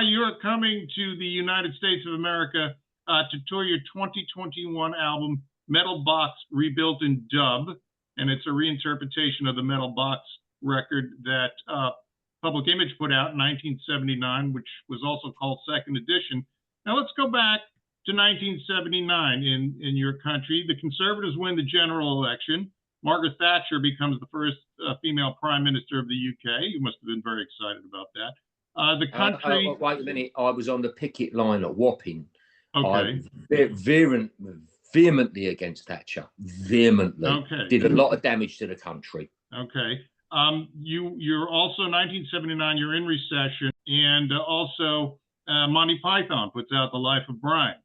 Jah, you are coming to the United States of America to tour your 2021 album, Metal Box Rebuilt in Dub, and it's a reinterpretation of the Metal Box record that Public Image put out in 1979, which was also called Second Edition. Now let's go back to 1979 in your country. The Conservatives win the general election. Margaret Thatcher becomes the first female Prime Minister of the UK. You must have been very excited about that. The country... wait a minute. I was on the picket line at Wapping. Okay. Vehemently against Thatcher. Vehemently. Okay. Did a lot of damage to the country. Okay. You're also, 1979, you're in recession. And also Monty Python puts out The Life of Brian.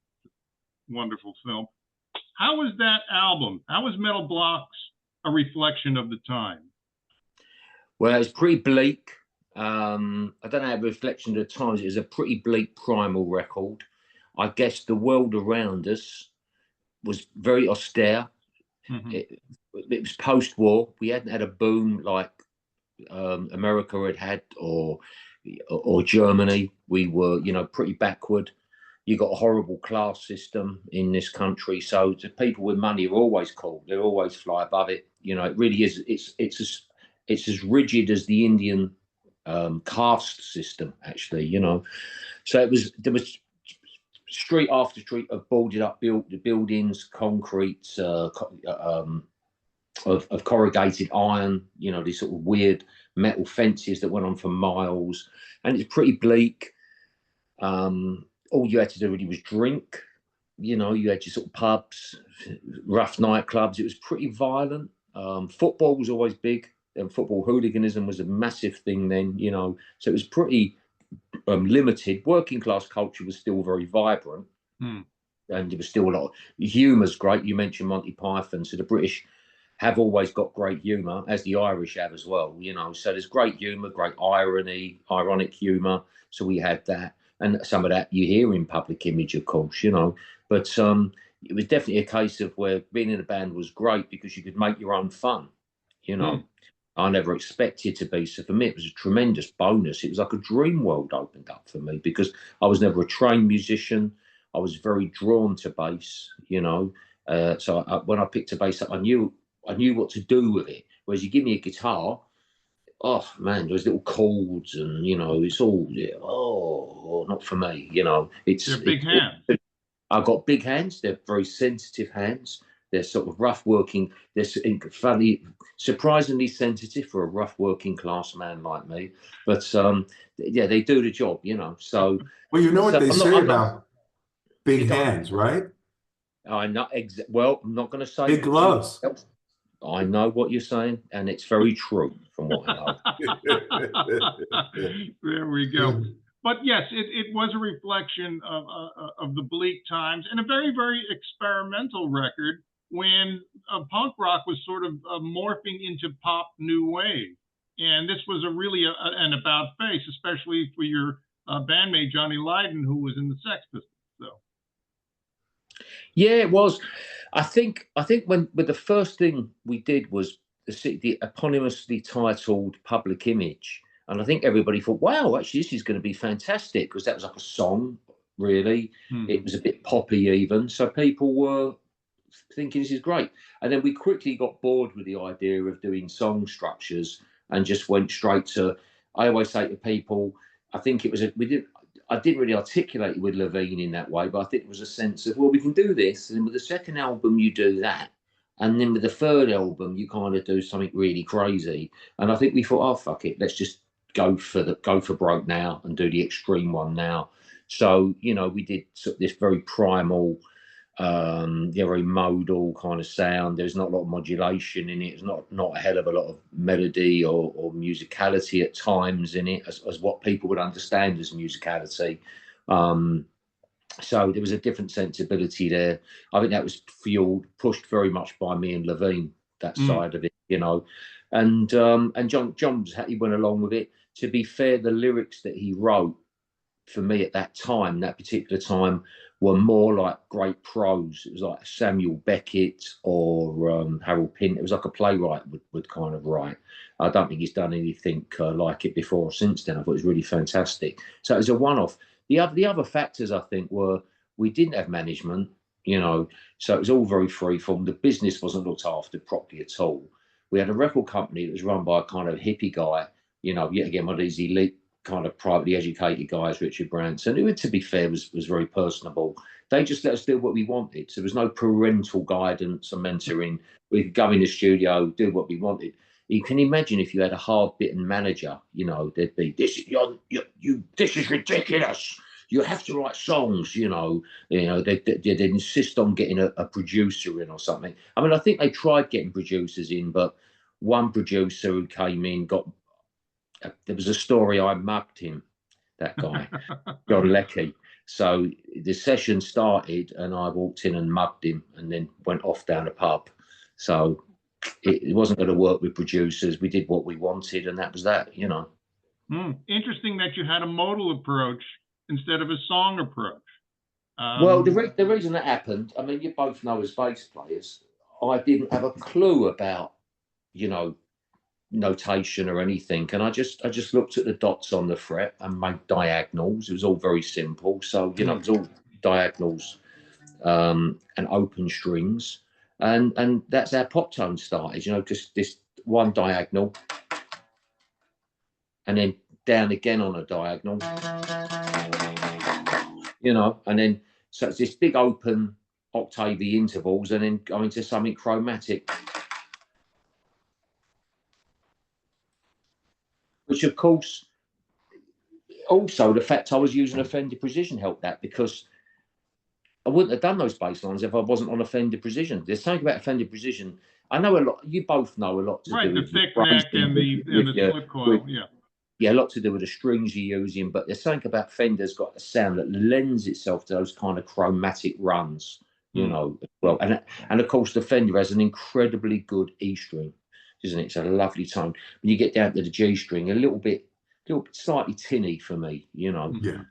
Wonderful film. How was that album? How was Metal Box a reflection of the time? Well, it's pretty bleak. I don't know, a reflection of the times. It was a pretty bleak primal record. I guess the world around us was very austere. Mm-hmm. It was post-war. We hadn't had a boom like America had or Germany. We were, pretty backward. You got a horrible class system in this country. So the people with money are always cool. They always fly above it. It really is. It's as rigid as the Indian caste system, actually. So there was street after street of boarded up buildings, concrete, of corrugated iron. These sort of weird metal fences that went on for miles, and it's pretty bleak. All you had to do really was drink. You had your sort of pubs, rough nightclubs. It was pretty violent. Football was always big, and football hooliganism was a massive thing then. So it was pretty limited. Working class culture was still very vibrant, and there was still a lot. Humour's great. You mentioned Monty Python, so the British have always got great humour, as the Irish have as well. So there's great humour, great irony, ironic humour. So we had that. And some of that you hear in Public Image, of course, But it was definitely a case of where being in a band was great because you could make your own fun, I never expected to be. So for me, it was a tremendous bonus. It was like a dream world opened up for me because I was never a trained musician. I was very drawn to bass, So when I picked a bass up, I knew what to do with it. Whereas you give me a guitar, oh man, there's little chords and it's all not for me. They're big hands. I've got big hands. They're very sensitive hands. They're sort of rough working. They're surprisingly sensitive for a rough working class man like me. But yeah, they do the job. So well, you know what they say about big hands, right? I know. Well, I'm not going to say big gloves. I know what you're saying, and it's very true from what I know. There we go. But yes, it was a reflection of the bleak times, and a very, very experimental record when punk rock was sort of morphing into pop new wave. And this was really an about face, especially for your bandmate, Johnny Lydon, who was in the Sex Pistols. So. Yeah, it was. I think when the first thing we did was the eponymously titled Public Image, and I think everybody thought, wow, actually this is going to be fantastic, because that was like a song, really. It was a bit poppy even, so people were thinking this is great. And then we quickly got bored with the idea of doing song structures and just went straight to, I always say to people, I think it was I didn't really articulate it with Levine in that way, but I think it was a sense of, well, we can do this, and with the second album you do that, and then with the third album you kind of do something really crazy. And I think we thought, oh fuck it, let's just go for broke now and do the extreme one now. So we did sort of this very primal, very modal kind of sound. There's not a lot of modulation in it. There's not a hell of a lot of melody or musicality at times in it, as what people would understand as musicality. So there was a different sensibility there. I think that was pushed very much by me and Levine, that side of it, and John he went along with it. To be fair, the lyrics that he wrote for me at that time, that particular time, were more like great pros. It was like Samuel Beckett or Harold Pint. It was like a playwright would kind of write. I don't think he's done anything like it before or since then. I thought it was really fantastic. So it was a one-off. The other factors, I think, were we didn't have management, you know, so it was all very freeform. The business wasn't looked after properly at all. We had a record company that was run by a kind of hippie guy, you know, yet again, one of these elite kind of privately educated guys, Richard Branson, who, to be fair, was very personable. They just let us do what we wanted. So there was no parental guidance or mentoring. We could go in the studio, do what we wanted. You can imagine if you had a hard-bitten manager, you know, there'd be, this is ridiculous. You have to write songs, you know, they'd insist on getting a producer in or something. I mean, I think they tried getting producers in, but one producer who came in there was a story, I mugged him, that guy, John Leckie. So the session started and I walked in and mugged him and then went off down a pub. So it wasn't going to work with producers. We did what we wanted and that was that, you know. Interesting that you had a modal approach instead of a song approach. Well, the reason that happened, I mean, you both know as bass players, I didn't have a clue about, you know, notation or anything, and I just looked at the dots on the fret and made diagonals. It was all very simple. So, you know, it was all diagonals and open strings, and that's how pop tone started, you know, just this one diagonal and then down again on a diagonal, you know, and then so it's this big open octavey intervals and then go into something chromatic, which of course also the fact I was using a Fender Precision helped that, because I wouldn't have done those bass lines if I wasn't on a Fender Precision. There's something about a Fender Precision. I know a lot, you both know a lot to do with the thick neck and the split coil, yeah, a lot to do with the strings you're using, but there's something about Fender's got a sound that lends itself to those kind of chromatic runs, you know, well, and of course the Fender has an incredibly good E string, isn't it? It's a lovely tone. When you get down to the G string, a little bit slightly tinny for me, you know. Yeah.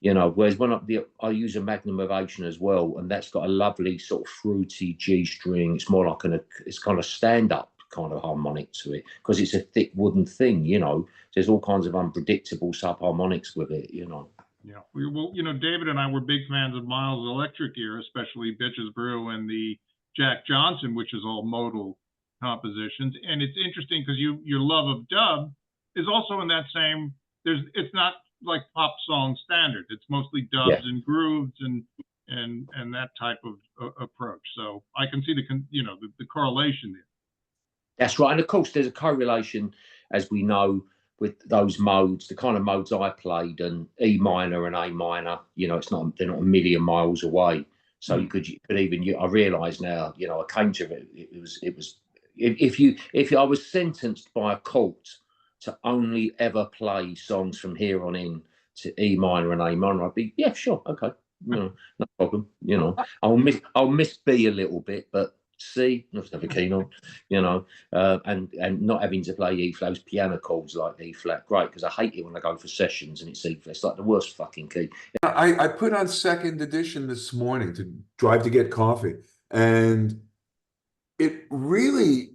You know, whereas when I use a Magnum Ovation as well, and that's got a lovely sort of fruity G string. It's more like it's kind of stand-up kind of harmonic to it, because it's a thick wooden thing, you know. There's all kinds of unpredictable subharmonics with it, you know. Yeah, well, you know, David and I were big fans of Miles' Electric Ear, especially Bitches Brew and the Jack Johnson, which is all modal compositions. And it's interesting because your love of dub is also in that same. It's not like pop song standard. It's mostly dubs and grooves and that type of approach. So I can see the correlation there. That's right, and of course there's a correlation, as we know, with those modes, the kind of modes I played, and E minor and A minor. You know, they're not a million miles away. So you could even. I realise now. You know, I came to it. It was if I was sentenced by a court to only ever play songs from here on in to E minor and A minor, I'd be sure, okay, no problem. You know, I'll miss B a little bit, but C, not never keen on, you know, and not having to play E flat, those piano chords like E flat, great, because I hate it when I go for sessions and it's E flat. It's like the worst fucking key. I put on second edition this morning to drive to get coffee, and it really,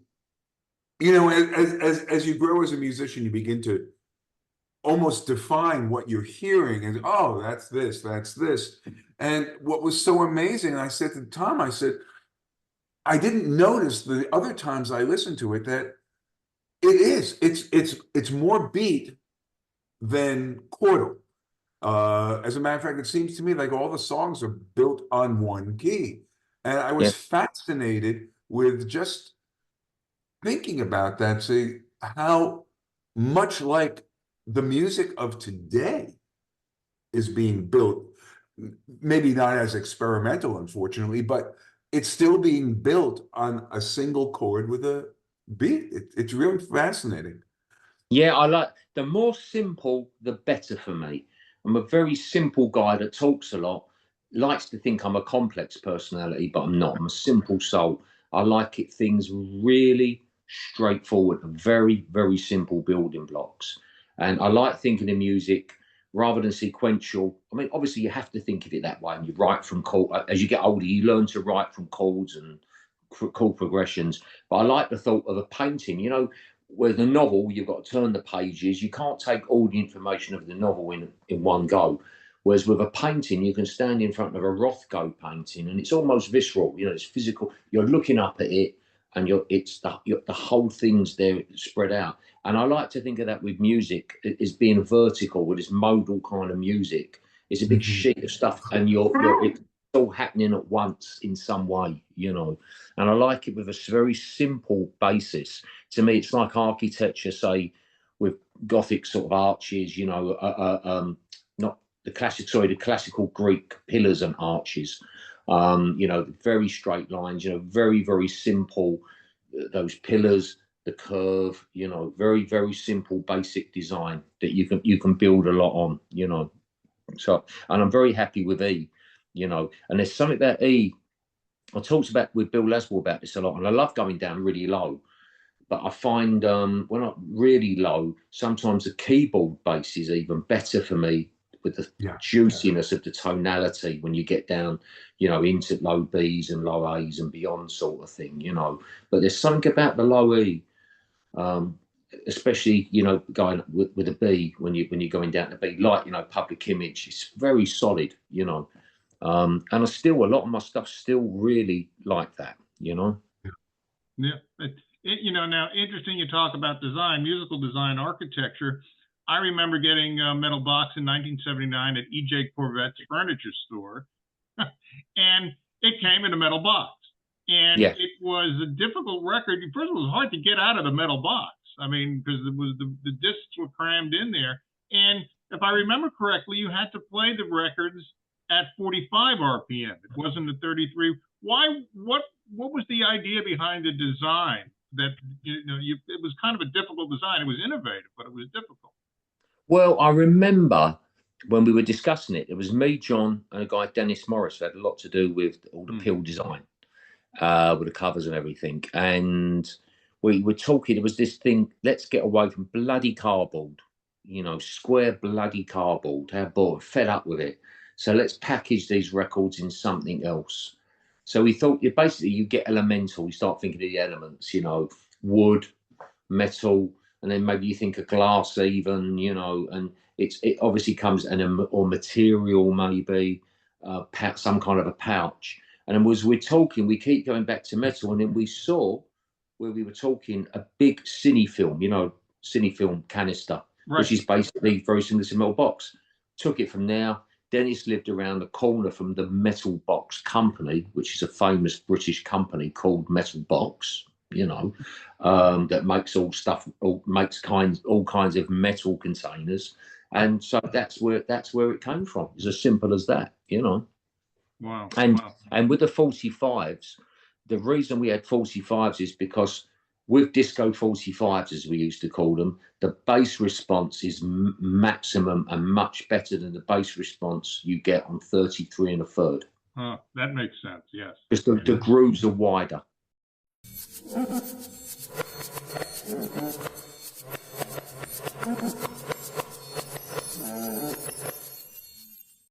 you know, as you grow as a musician, you begin to almost define what you're hearing, and oh, that's this. And what was so amazing, I said to Tom, I said, I didn't notice the other times I listened to it that it's more beat than chordal. As a matter of fact, it seems to me like all the songs are built on one key. And I was fascinated with just thinking about that, see how much like the music of today is being built, maybe not as experimental, unfortunately, but it's still being built on a single chord with a beat. It's really fascinating. Yeah, I like the more simple, the better for me. I'm a very simple guy that talks a lot, likes to think I'm a complex personality, but I'm not. I'm a simple soul. I like things really straightforward, very, very simple building blocks. And I like thinking of music rather than sequential. I mean, obviously you have to think of it that way, and you write from chord. As you get older, you learn to write from chords and chord progressions. But I like the thought of a painting, you know, with a novel, you've got to turn the pages. You can't take all the information of the novel in one go. Whereas with a painting, you can stand in front of a Rothko painting and it's almost visceral, you know, it's physical. You're looking up at it and the whole thing's there spread out. And I like to think of that with music as being vertical, with this modal kind of music. It's a big sheet of stuff and it's all happening at once in some way, you know. And I like it with a very simple basis. To me, it's like architecture, say, with Gothic sort of arches, you know, not the classical Greek pillars and arches, you know, very straight lines, you know, very, very simple, those pillars, the curve, you know, very, very simple, basic design that you can build a lot on, you know. So, and I'm very happy with E, you know, and there's something about E. I talked about with Bill Laswell about this a lot, and I love going down really low. But I find when I'm really low, sometimes the keyboard bass is even better for me with the juiciness of the tonality when you get down, you know, into low Bs and low As and beyond sort of thing, you know. But there's something about the low E, especially, you know, going with a B when you're going down to B, like, you know, Public Image. It's very solid, you know. And I still, a lot of my stuff still really like that, you know. Yeah. You know, now, interesting you talk about design, musical design, architecture. I remember getting a metal box in 1979 at E.J. Corvette's furniture store, and it came in a metal box. And it was a difficult record. First of all, it was hard to get out of the metal box. I mean, because it was the discs were crammed in there. And if I remember correctly, you had to play the records at 45 RPM. It wasn't at 33. Why? What was the idea behind the design? That, you know, it was kind of a difficult design. It was innovative, but it was difficult. Well, I remember when we were discussing it, it was me, John, and a guy, Dennis Morris, who had a lot to do with all the pill design, with the covers and everything. And we were talking, it was this thing, let's get away from bloody cardboard, you know, square bloody cardboard. How bored, fed up with it. So let's package these records in something else. So we thought, basically, you get elemental. You start thinking of the elements, you know, wood, metal, and then maybe you think of glass even, you know, and it obviously comes or material, maybe some kind of a pouch. And then as we're talking, we keep going back to metal, and then we saw where we were talking a big cine film, you know, cine film canister, which is basically very similar to a metal box. Took it from there. Dennis lived around the corner from the Metal Box Company, which is a famous British company called Metal Box, you know, that makes all kinds of metal containers. And so that's where it came from. It's as simple as that, you know. Wow. And with the 45s, the reason we had 45s is because with disco 45s, as we used to call them, the bass response is maximum and much better than the bass response you get on 33 1/3. That makes sense, yes. Because the grooves are wider.